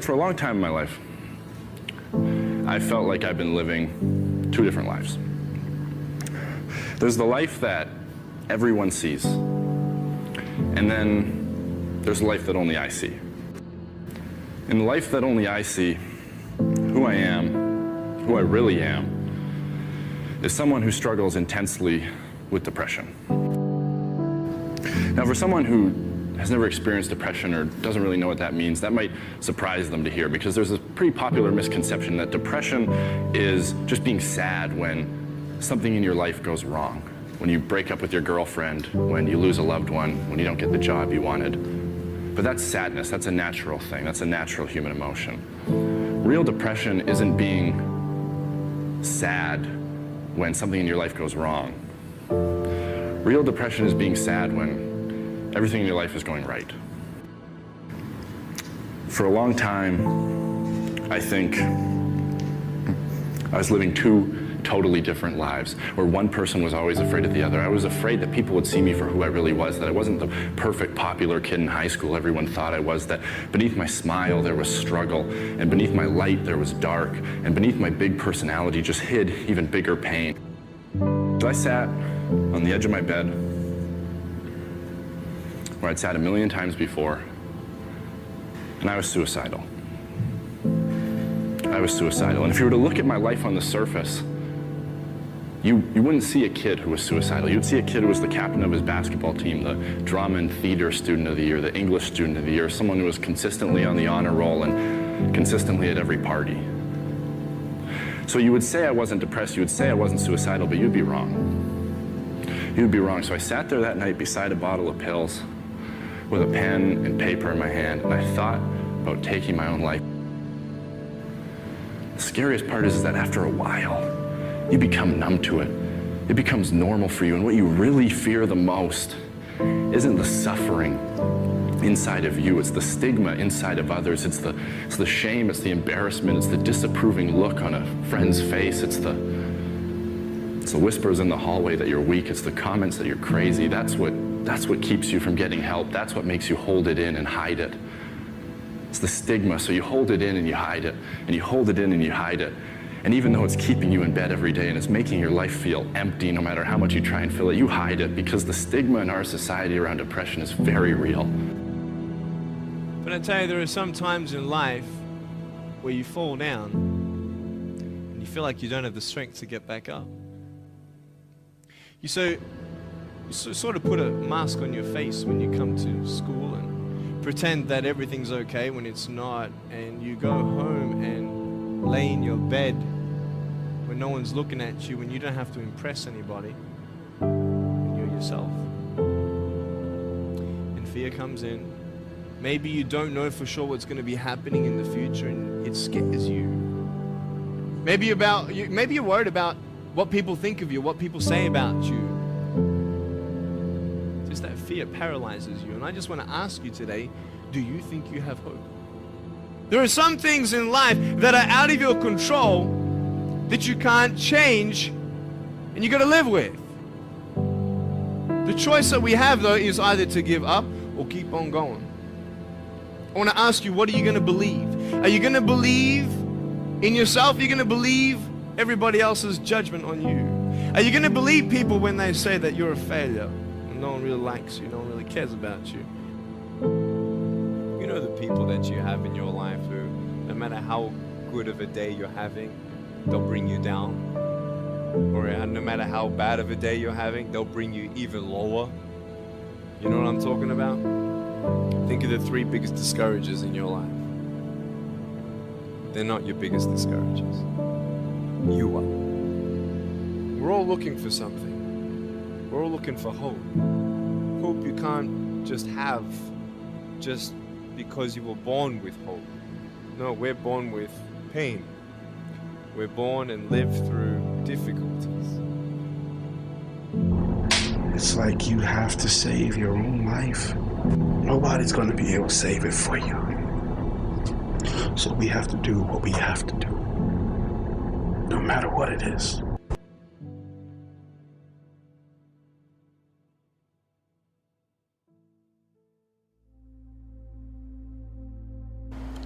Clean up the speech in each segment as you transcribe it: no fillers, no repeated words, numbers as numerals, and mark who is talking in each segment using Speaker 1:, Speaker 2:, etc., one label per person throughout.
Speaker 1: For a long time in my life, I felt like I've been living two different lives. There's the life that everyone sees, and then there's a life that only I see. In the life that only I see, who I am, who I really am, is someone who struggles intensely with depression. Now, for someone who has never experienced depression or doesn't really know what that means, that might surprise them to hear, because there's a pretty popular misconception that depression is just being sad when something in your life goes wrong. When you break up with your girlfriend, when you lose a loved one, when you don't get the job you wanted. But that's sadness, that's a natural thing, that's a natural human emotion. Real depression isn't being sad when something in your life goes wrong. Real depression is being sad when everything in your life is going right. For a long time, I think I was living two totally different lives, where one person was always afraid of the other. I was afraid that people would see me for who I really was, that I wasn't the perfect, popular kid in high school everyone thought I was, that beneath my smile there was struggle, and beneath my light there was dark, and beneath my big personality just hid even bigger pain. So I sat on the edge of my bed, where I'd sat a million times before, and I was suicidal. I was suicidal. And if you were to look at my life on the surface, you wouldn't see a kid who was suicidal. You'd see a kid who was the captain of his basketball team, the drama and theater student of the year, the English student of the year, someone who was consistently on the honor roll and consistently at every party. So you would say I wasn't depressed, you would say I wasn't suicidal, but you'd be wrong. You'd be wrong. So I sat there that night beside a bottle of pills with a pen and paper in my hand, and I thought about taking my own life. The scariest part is that after a while, you become numb to it. It becomes normal for you, and what you really fear the most isn't the suffering inside of you, it's the stigma inside of others, it's the shame, it's the embarrassment, it's the disapproving look on a friend's face, it's the whispers in the hallway that you're weak, it's the comments that you're crazy. That's what keeps you from getting help. That's what makes you hold it in and hide it. It's the stigma, so you hold it in and you hide it, and you hold it in and you hide it. And even though it's keeping you in bed every day and it's making your life feel empty no matter how much you try and fill it, you hide it because the stigma in our society around depression is very real.
Speaker 2: But I tell you, there are some times in life where you fall down and you feel like you don't have the strength to get back up. You sort of put a mask on your face when you come to school and pretend that everything's okay when it's not, and you go home and lay in your bed when no one's looking at you, when you don't have to impress anybody, and you're yourself. And fear comes in. Maybe you don't know for sure what's going to be happening in the future, and it scares you. Maybe you're worried about what people think of you, what people say about you. Just that fear paralyzes you. And I just want to ask you today, do you think you have hope? There are some things in life that are out of your control that you can't change, and you got to live with. The choice that we have, though, is either to give up or keep on going. I want to ask you, what are you going to believe? Are you going to believe in yourself? Are you going to believe everybody else's judgment on you? Are you going to believe people when they say that you're a failure and no one really likes you, no one really cares about you?
Speaker 3: You know the people that you have in your life who, no matter how good of a day you're having, they'll bring you down. Or no matter how bad of a day you're having, they'll bring you even lower. You know what I'm talking about? Think of the 3 biggest discouragers in your life. They're not your biggest discouragers. You are. We're all looking for something. We're all looking for hope. Hope you can't just have just because you were born with hope. No, we're born with pain. We're born and live through difficulties.
Speaker 4: It's like you have to save your own life. Nobody's going to be able to save it for you. So we have to do what we have to do, no matter what it is.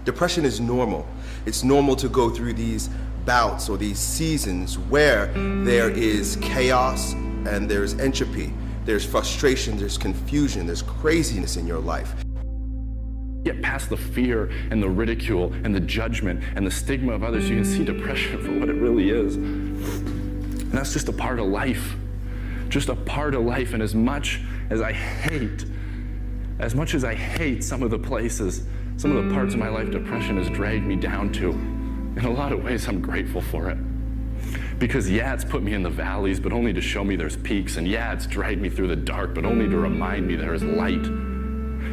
Speaker 5: Depression is normal. It's normal to go through these bouts or these seasons where there is chaos and there's entropy, there's frustration, there's confusion, there's craziness in your life.
Speaker 1: Get past the fear and the ridicule and the judgment and the stigma of others, you can see depression for what it really is. And that's just a part of life. Just a part of life. And as much as I hate some of the places, some of the parts of my life depression has dragged me down to, in a lot of ways I'm grateful for it. Because yeah, it's put me in the valleys, but only to show me there's peaks. And yeah, it's dragged me through the dark, but only to remind me there is light.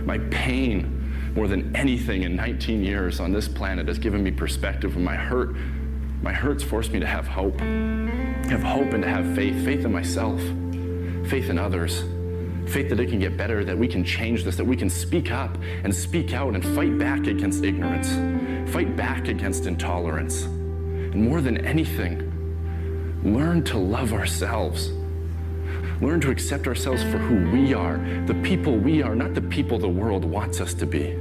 Speaker 1: My pain, more than anything in 19 years on this planet, has given me perspective. And my hurt's forced me to have hope. Have hope and to have faith. Faith in myself. Faith in others. Faith that it can get better, that we can change this, that we can speak up and speak out and fight back against ignorance. Fight back against intolerance. And more than anything, learn to love ourselves. Learn to accept ourselves for who we are, the people we are, not the people the world wants us to be.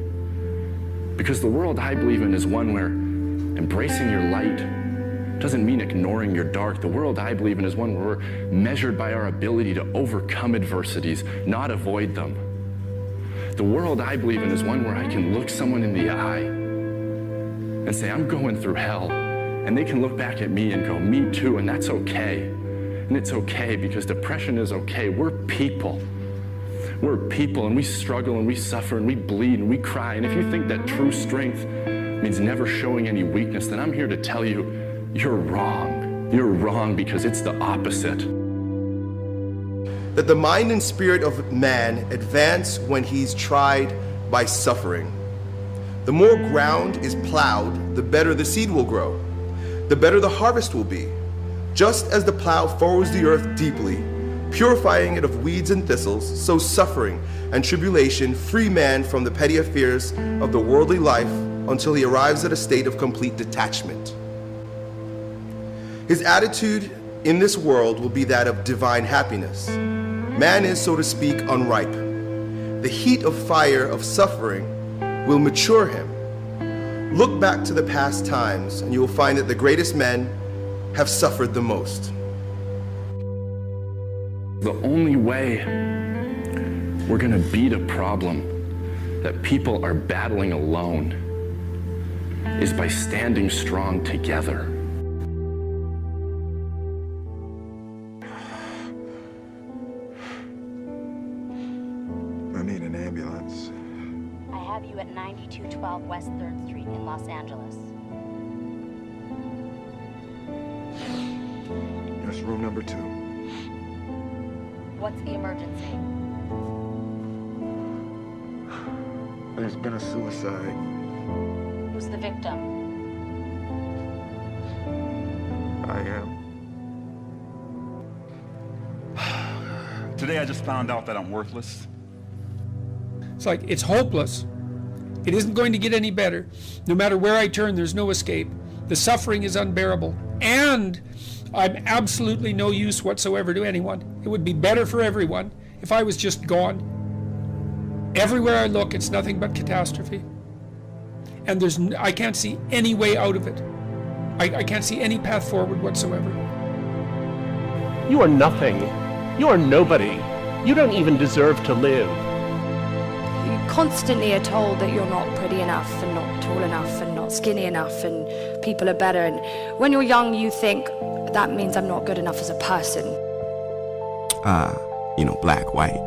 Speaker 1: Because the world I believe in is one where embracing your light doesn't mean ignoring your dark. The world I believe in is one where we're measured by our ability to overcome adversities, not avoid them. The world I believe in is one where I can look someone in the eye and say, I'm going through hell. And they can look back at me and go, me too, and that's okay. And it's okay because depression is okay. We're people. We're people, and we struggle and we suffer and we bleed and we cry. And if you think that true strength means never showing any weakness, then I'm here to tell you, you're wrong. You're wrong because it's the opposite.
Speaker 5: That the mind and spirit of man advance when he's tried by suffering. The more ground is plowed, the better the seed will grow. The better the harvest will be. Just as the plow furrows the earth deeply, purifying it of weeds and thistles, so suffering and tribulation free man from the petty affairs of the worldly life until he arrives at a state of complete detachment. His attitude in this world will be that of divine happiness. Man is, so to speak, unripe. The heat of fire of suffering will mature him. Look back to the past times and you will find that the greatest men have suffered the most.
Speaker 1: The only way we're going to beat a problem that people are battling alone is by standing strong together.
Speaker 4: I need an ambulance.
Speaker 6: I have you at 9212 West 3rd Street in Los Angeles.
Speaker 4: That's room number 2.
Speaker 6: What's the emergency?
Speaker 4: There's been a suicide.
Speaker 6: Who's the victim?
Speaker 4: I am.
Speaker 7: Today I just found out that I'm worthless.
Speaker 8: It's like, it's hopeless. It isn't going to get any better. No matter where I turn, there's no escape. The suffering is unbearable. And I'm absolutely no use whatsoever to anyone. It would be better for everyone if I was just gone. Everywhere I look, it's nothing but catastrophe. And I can't see any way out of it. I can't see any path forward whatsoever.
Speaker 9: You are nothing. You are nobody. You don't even deserve to live.
Speaker 10: You constantly are told that you're not pretty enough and not tall enough and not skinny enough and people are better. And when you're young, you think that means I'm not good enough as a person.
Speaker 11: Black, white.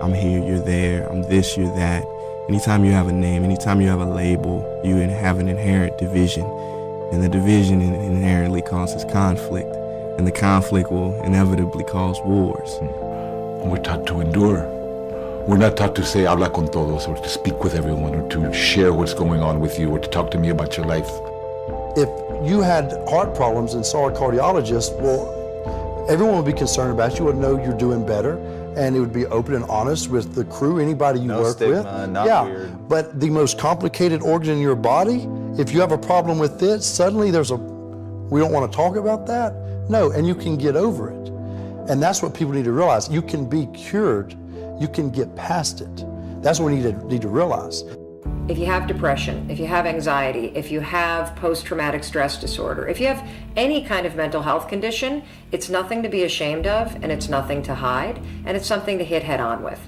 Speaker 11: I'm here, you're there, I'm this, you're that. Anytime you have a name, anytime you have a label, you have an inherent division. And the division inherently causes conflict. And the conflict will inevitably cause wars.
Speaker 12: We're taught to endure. We're not taught to say habla con todos or to speak with everyone or to share what's going on with you or to talk to me about your life.
Speaker 13: If you had heart problems and saw a cardiologist, well, everyone would be concerned about you, would know you're doing better, and it would be open and honest with the crew, anybody you work with. Weird. But the most complicated organ in your body, if you have a problem with it, suddenly we don't want to talk about that? No, and you can get over it. And that's what people need to realize. You can be cured. You can get past it. That's what we need to realize.
Speaker 14: if you have depression, if you have anxiety, if you have post-traumatic stress disorder, if you have any kind of mental health condition, it's nothing to be ashamed of, and it's nothing to hide, and it's something to hit head on with.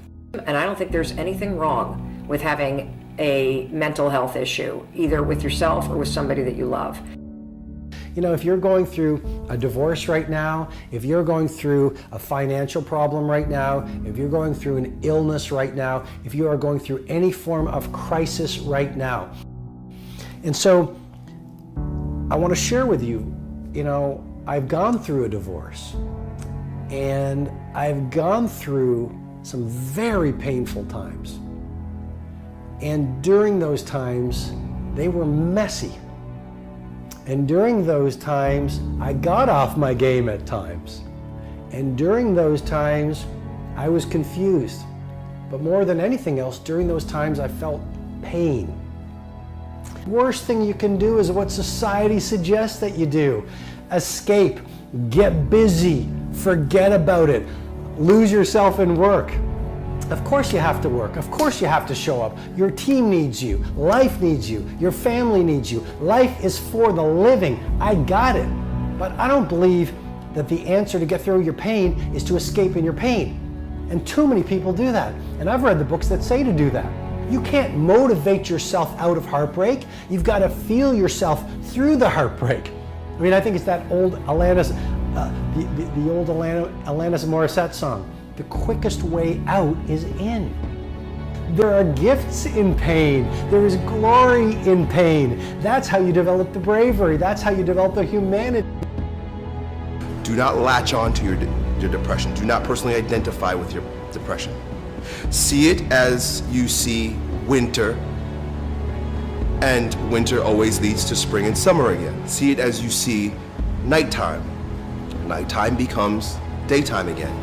Speaker 14: And I don't think there's anything wrong with having a mental health issue, either with yourself or with somebody that you love.
Speaker 15: You know, if you're going through a divorce right now, if you're going through a financial problem right now, if you're going through an illness right now, if you are going through any form of crisis right now. And so I want to share with you, you know, I've gone through a divorce, and I've gone through some very painful times. And during those times, they were messy. And during those times, I got off my game at times. And during those times, I was confused. But more than anything else, during those times, I felt pain. Worst thing you can do is what society suggests that you do. Escape, get busy, forget about it, lose yourself in work. Of course you have to work. Of course you have to show up. Your team needs you. Life needs you. Your family needs you. Life is for the living. I got it. But I don't believe that the answer to get through your pain is to escape in your pain. And too many people do that. And I've read the books that say to do that. You can't motivate yourself out of heartbreak. You've got to feel yourself through the heartbreak. I mean, I think it's that old Alanis, the old Alanis Morissette song. The quickest way out is in. There are gifts in pain. There is glory in pain. That's how you develop the bravery. That's how you develop the humanity.
Speaker 5: Do not latch on to your depression. Do not personally identify with your depression. See it as you see winter, and winter always leads to spring and summer again. See it as you see nighttime. Nighttime becomes daytime again.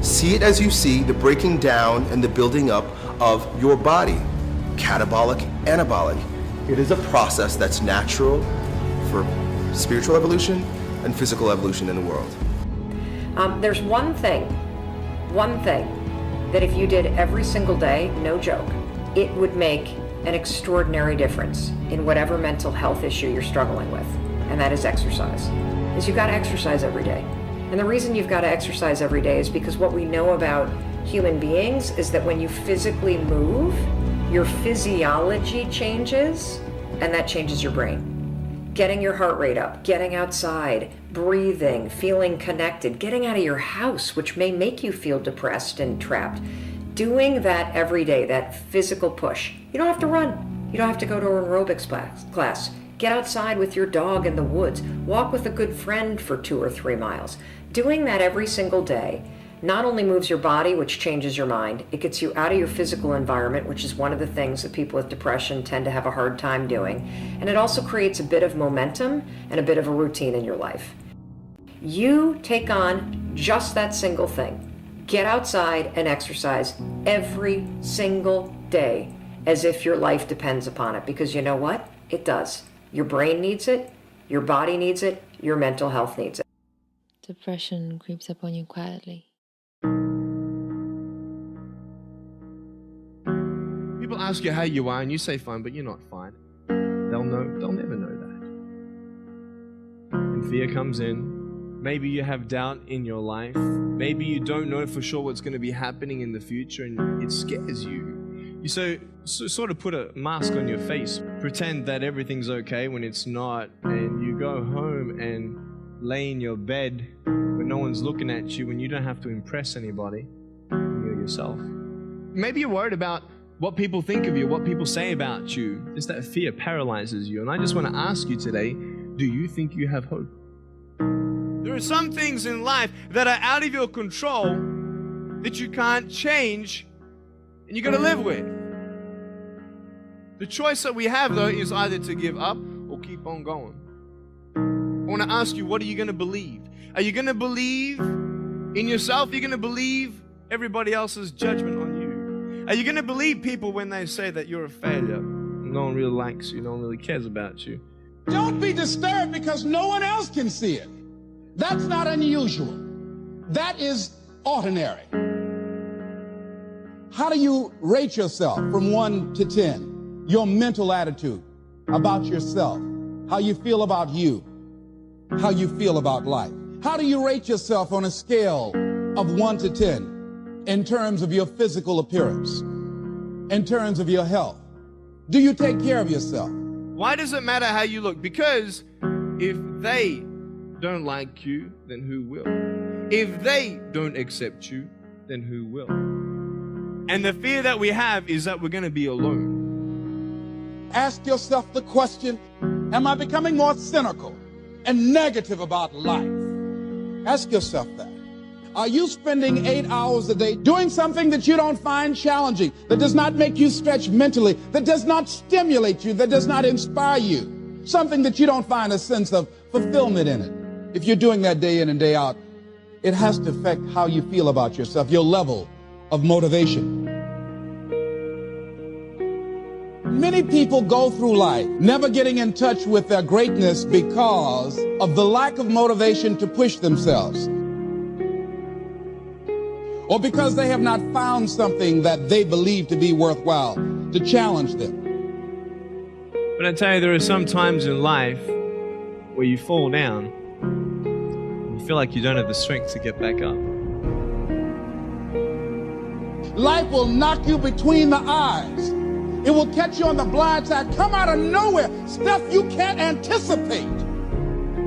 Speaker 5: See it as you see the breaking down and the building up of your body, catabolic, anabolic. It is a process that's natural for spiritual evolution and physical evolution in the world.
Speaker 14: There's one thing that if you did every single day, no joke, it would make an extraordinary difference in whatever mental health issue you're struggling with, and that is exercise. Is you've got to exercise every day. And the reason you've got to exercise every day is because what we know about human beings is that when you physically move, your physiology changes, and that changes your brain. Getting your heart rate up, getting outside, breathing, feeling connected, getting out of your house, which may make you feel depressed and trapped. Doing that every day, that physical push. You don't have to run. You don't have to go to an aerobics class. Get outside with your dog in the woods. Walk with a good friend for 2 or 3 miles. Doing that every single day not only moves your body, which changes your mind, it gets you out of your physical environment, which is one of the things that people with depression tend to have a hard time doing. And it also creates a bit of momentum and a bit of a routine in your life. You take on just that single thing. Get outside and exercise every single day as if your life depends upon it. Because you know what? It does. Your brain needs it, your body needs it, your mental health needs it.
Speaker 16: Depression creeps up on you quietly.
Speaker 2: People ask you how you are and you say fine, but you're not fine. They'll never know that. And fear comes in. Maybe you have doubt in your life. Maybe you don't know for sure what's going to be happening in the future and it scares you. You so sort of put a mask on your face, pretend that everything's okay when it's not, and you go home and lay in your bed when no one's looking at you, when you don't have to impress anybody, you're yourself. Maybe you're worried about what people think of you, what people say about you. Just that fear paralyzes you. And I just want to ask you today, do you think you have hope? There are some things in life that are out of your control that you can't change and you got to live with. The choice that we have, though, is either to give up or keep on going. I want to ask you, what are you going to believe? Are you going to believe in yourself? Are you going to believe everybody else's judgment on you? Are you going to believe people when they say that you're a failure? No one really likes you. No one really cares about you.
Speaker 17: Don't be disturbed because no one else can see it. That's not unusual. That is ordinary. How do you rate yourself from 1 to 10? your mental attitude about yourself, how you feel about you, how you feel about life. How do you rate yourself on a scale of 1 to 10 in terms of your physical appearance, in terms of your health? Do you take care of yourself?
Speaker 2: Why does it matter how you look? Because if they don't like you, then who will? If they don't accept you, then who will? And the fear that we have is that we're going to be alone.
Speaker 17: Ask yourself the question, am I becoming more cynical and negative about life? Ask yourself that. Are you spending 8 hours a day doing something that you don't find challenging, that does not make you stretch mentally, that does not stimulate you, that does not inspire you, something that you don't find a sense of fulfillment in it? If you're doing that day in and day out, it has to affect how you feel about yourself, your level of motivation. Many people go through life never getting in touch with their greatness because of the lack of motivation to push themselves, or because they have not found something that they believe to be worthwhile to challenge them.
Speaker 2: But I tell you, there are some times in life where you fall down and you feel like you don't have the strength to get back up.
Speaker 17: Life will knock you between the eyes. It will catch you on the blind side, come out of nowhere, stuff you can't anticipate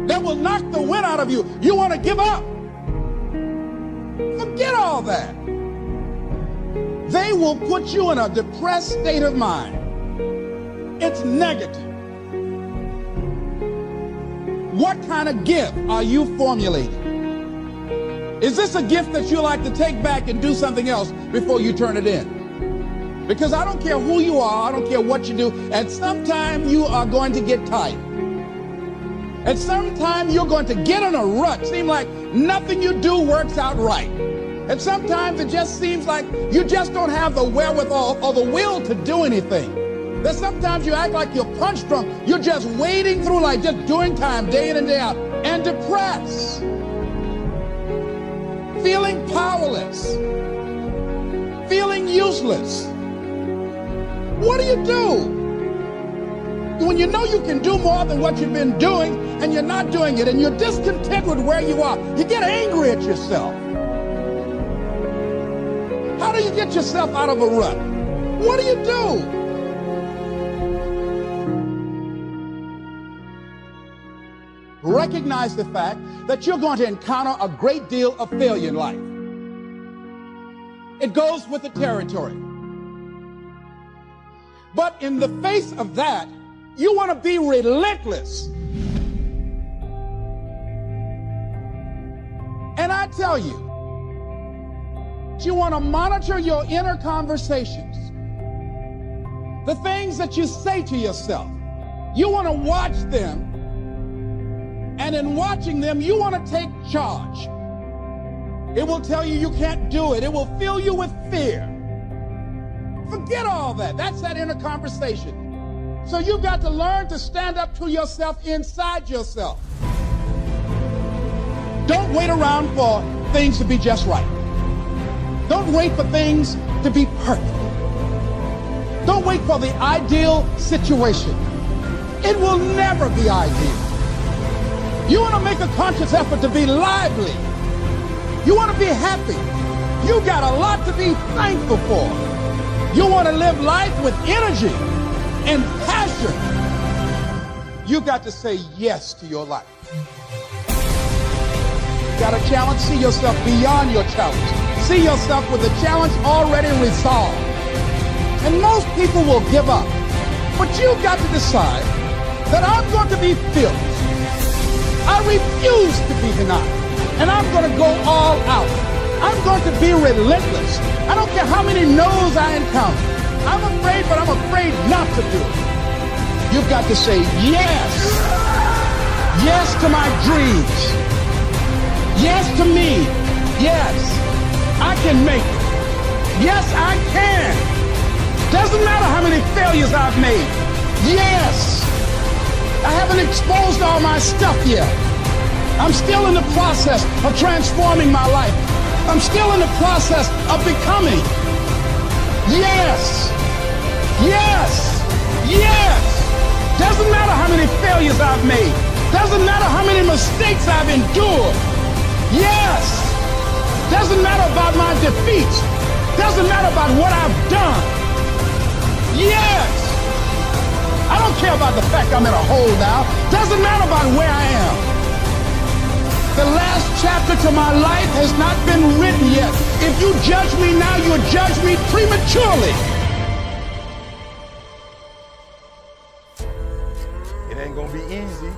Speaker 17: that will knock the wind out of you. You want to give up. Forget all that. They will put you in a depressed state of mind. It's negative. What kind of gift are you formulating? Is this a gift that you like to take back and do something else before you turn it in? Because I don't care who you are, I don't care what you do, at some time you are going to get tired. At some time you're going to get in a rut, seem like nothing you do works out right. And sometimes it just seems like you just don't have the wherewithal or the will to do anything. That sometimes you act like you're punch drunk, you're just wading through life, just doing time day in and day out, and depressed. Feeling powerless. Feeling useless. What do you do when you know you can do more than what you've been doing and you're not doing it and you're discontent with where you are? You get angry at yourself. How do you get yourself out of a rut? What do you do? Recognize the fact that you're going to encounter a great deal of failure in life. It goes with the territory. But in the face of that, you want to be relentless. And I tell you, you want to monitor your inner conversations, the things that you say to yourself. You want to watch them, and in watching them, you want to take charge. It will tell you you can't do it. It will fill you with fear. Forget all that. That's that inner conversation. So you've got to learn to stand up to yourself inside yourself. Don't wait around for things to be just right. Don't wait for things to be perfect. Don't wait for the ideal situation. It will never be ideal. You want to make a conscious effort to be lively. You want to be happy. You got a lot to be thankful for. You want to live life with energy and passion. You got to say yes to your life. Got a challenge? See yourself beyond your challenge. See yourself with the challenge already resolved. And most people will give up. But you've got to decide that I'm going to be fearless. I refuse to be denied. And I'm going to go all out. I'm going to be relentless. I don't care how many no's I encounter. I'm afraid, but I'm afraid not to do it. You've got to say yes. Yes to my dreams. Yes to me. Yes, I can make it. Yes, I can. Doesn't matter how many failures I've made. Yes. I haven't exposed all my stuff yet. I'm still in the process of transforming my life. I'm still in the process of becoming. Yes. Yes. Yes! Doesn't matter how many failures I've made. Doesn't matter how many mistakes I've endured. Yes! Doesn't matter about my defeats. Doesn't matter about what I've done. Yes! I don't care about the fact I'm in a hole now. Doesn't matter about where I am. The last chapter to my life has not been written yet. If you judge me now, you'll judge me prematurely.
Speaker 18: It ain't gonna be easy,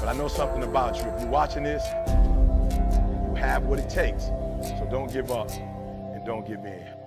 Speaker 18: but I know something about you. If you're watching this, you have what it takes. So don't give up and don't give in.